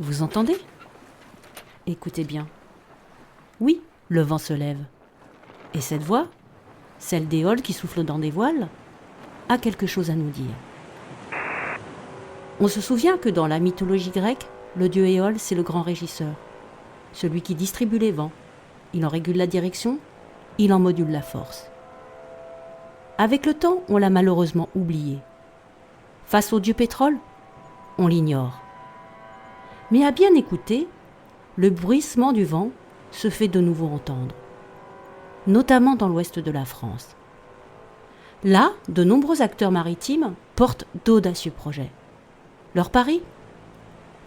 Vous entendez ? Écoutez bien. Oui, le vent se lève. Et cette voix, celle d'Éole qui souffle dans des voiles, a quelque chose à nous dire. On se souvient que dans la mythologie grecque, le dieu Éole, c'est le grand régisseur, celui qui distribue les vents. Il en régule la direction, il en module la force. Avec le temps, on l'a malheureusement oublié. Face au dieu pétrole, on l'ignore. Mais à bien écouter, le bruissement du vent se fait de nouveau entendre, notamment dans l'ouest de la France. Là, de nombreux acteurs maritimes portent d'audacieux projets. Leur pari ?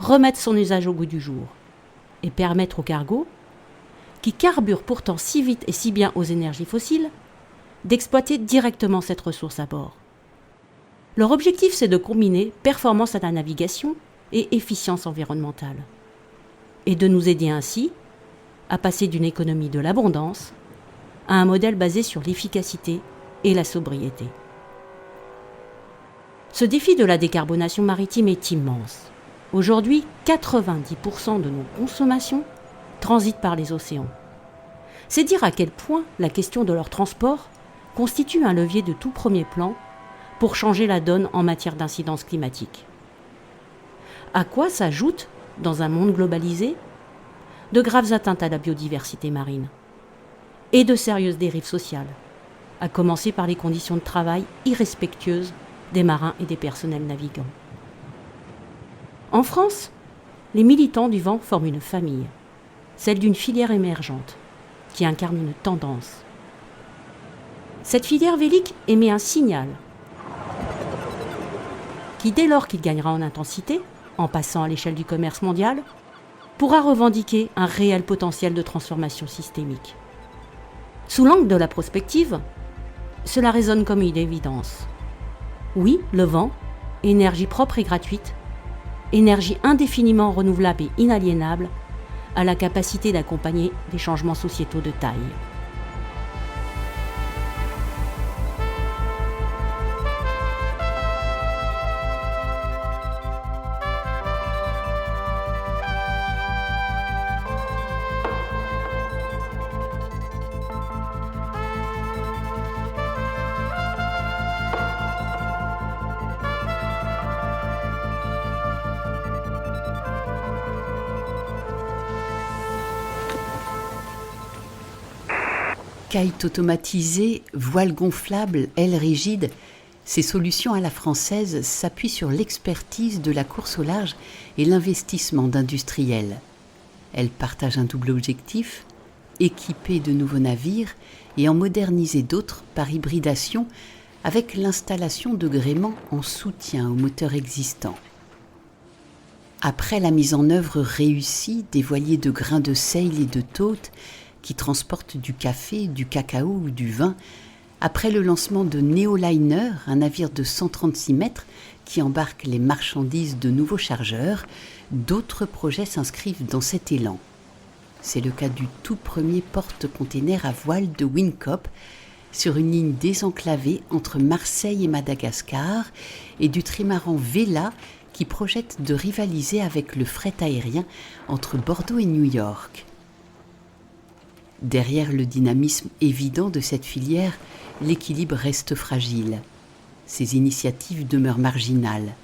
Remettre son usage au goût du jour et permettre aux cargos, qui carburent pourtant si vite et si bien aux énergies fossiles, d'exploiter directement cette ressource à bord. Leur objectif, c'est de combiner performance à la navigation et efficience environnementale, et de nous aider ainsi à passer d'une économie de l'abondance à un modèle basé sur l'efficacité et la sobriété. Ce défi de la décarbonation maritime est immense. Aujourd'hui, 90% de nos consommations transitent par les océans. C'est dire à quel point la question de leur transport constitue un levier de tout premier plan pour changer la donne en matière d'incidence climatique. À quoi s'ajoutent, dans un monde globalisé, de graves atteintes à la biodiversité marine et de sérieuses dérives sociales, à commencer par les conditions de travail irrespectueuses des marins et des personnels navigants. En France, les militants du vent forment une famille, celle d'une filière émergente, qui incarne une tendance. Cette filière vélique émet un signal qui, dès lors qu'il gagnera en intensité, en passant à l'échelle du commerce mondial, pourra revendiquer un réel potentiel de transformation systémique. Sous l'angle de la prospective, cela résonne comme une évidence. Oui, le vent, énergie propre et gratuite, énergie indéfiniment renouvelable et inaliénable, a la capacité d'accompagner des changements sociétaux de taille. Kite automatisé, voile gonflable, aile rigide, ces solutions à la française s'appuient sur l'expertise de la course au large et l'investissement d'industriels. Elles partagent un double objectif, équiper de nouveaux navires et en moderniser d'autres par hybridation avec l'installation de gréements en soutien aux moteurs existants. Après la mise en œuvre réussie des voiliers de grains de seigle et de tôte qui transportent du café, du cacao ou du vin, après le lancement de Neoliner, un navire de 136 mètres qui embarque les marchandises de nouveaux chargeurs, d'autres projets s'inscrivent dans cet élan. C'est le cas du tout premier porte-container à voile de Wincop, sur une ligne désenclavée entre Marseille et Madagascar, et du trimaran Vela qui projette de rivaliser avec le fret aérien entre Bordeaux et New York. Derrière le dynamisme évident de cette filière, l'équilibre reste fragile. Ces initiatives demeurent marginales.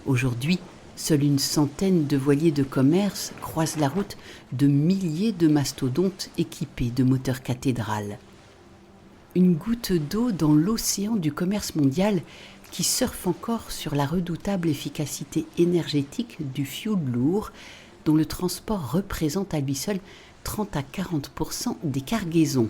Aujourd'hui, seule une centaine de voiliers de commerce croisent la route de milliers de mastodontes équipés de moteurs cathédrales. Une goutte d'eau dans l'océan du commerce mondial qui surfe encore sur la redoutable efficacité énergétique du fioul lourd, dont le transport représente à lui seul 30 à 40% des cargaisons.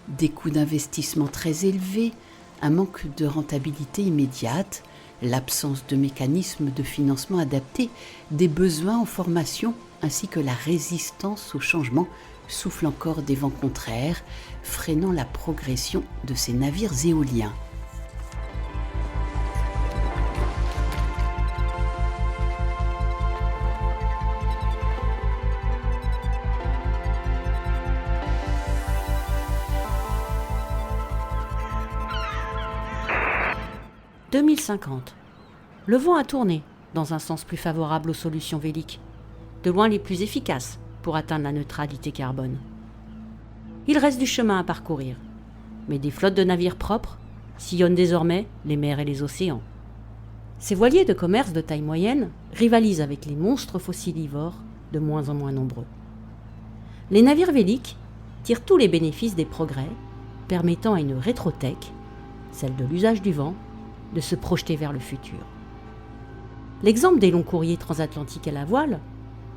Des coûts d'investissement très élevés, un manque de rentabilité immédiate, l'absence de mécanismes de financement adaptés, des besoins en formation ainsi que la résistance au changement soufflent encore des vents contraires, freinant la progression de ces navires éoliens. « 2050. Le vent a tourné, dans un sens plus favorable aux solutions véliques, de loin les plus efficaces pour atteindre la neutralité carbone. Il reste du chemin à parcourir, mais des flottes de navires propres sillonnent désormais les mers et les océans. Ces voiliers de commerce de taille moyenne rivalisent avec les monstres fossilivores de moins en moins nombreux. Les navires véliques tirent tous les bénéfices des progrès, permettant à une rétrotech, celle de l'usage du vent, de se projeter vers le futur. L'exemple des longs courriers transatlantiques à la voile,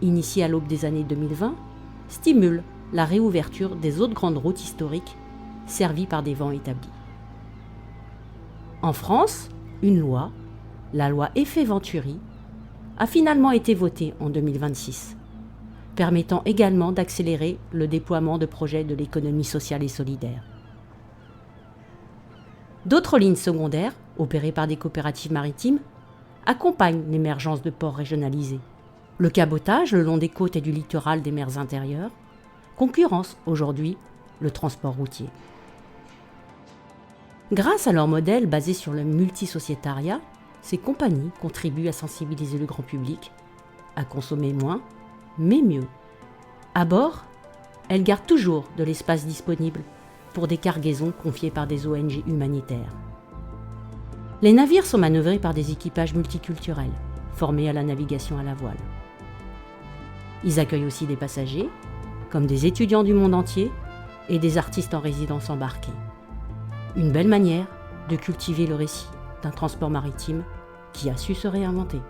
initié à l'aube des années 2020, stimule la réouverture des autres grandes routes historiques servies par des vents établis. En France, une loi, la loi Effet-Venturi, a finalement été votée en 2026, permettant également d'accélérer le déploiement de projets de l'économie sociale et solidaire. D'autres lignes secondaires, opérées par des coopératives maritimes, accompagnent l'émergence de ports régionalisés. Le cabotage le long des côtes et du littoral des mers intérieures concurrence aujourd'hui le transport routier. Grâce à leur modèle basé sur le multisociétariat, ces compagnies contribuent à sensibiliser le grand public, à consommer moins, mais mieux. À bord, elles gardent toujours de l'espace disponible pour des cargaisons confiées par des ONG humanitaires. Les navires sont manœuvrés par des équipages multiculturels, formés à la navigation à la voile. Ils accueillent aussi des passagers, comme des étudiants du monde entier et des artistes en résidence embarqués. Une belle manière de cultiver le récit d'un transport maritime qui a su se réinventer.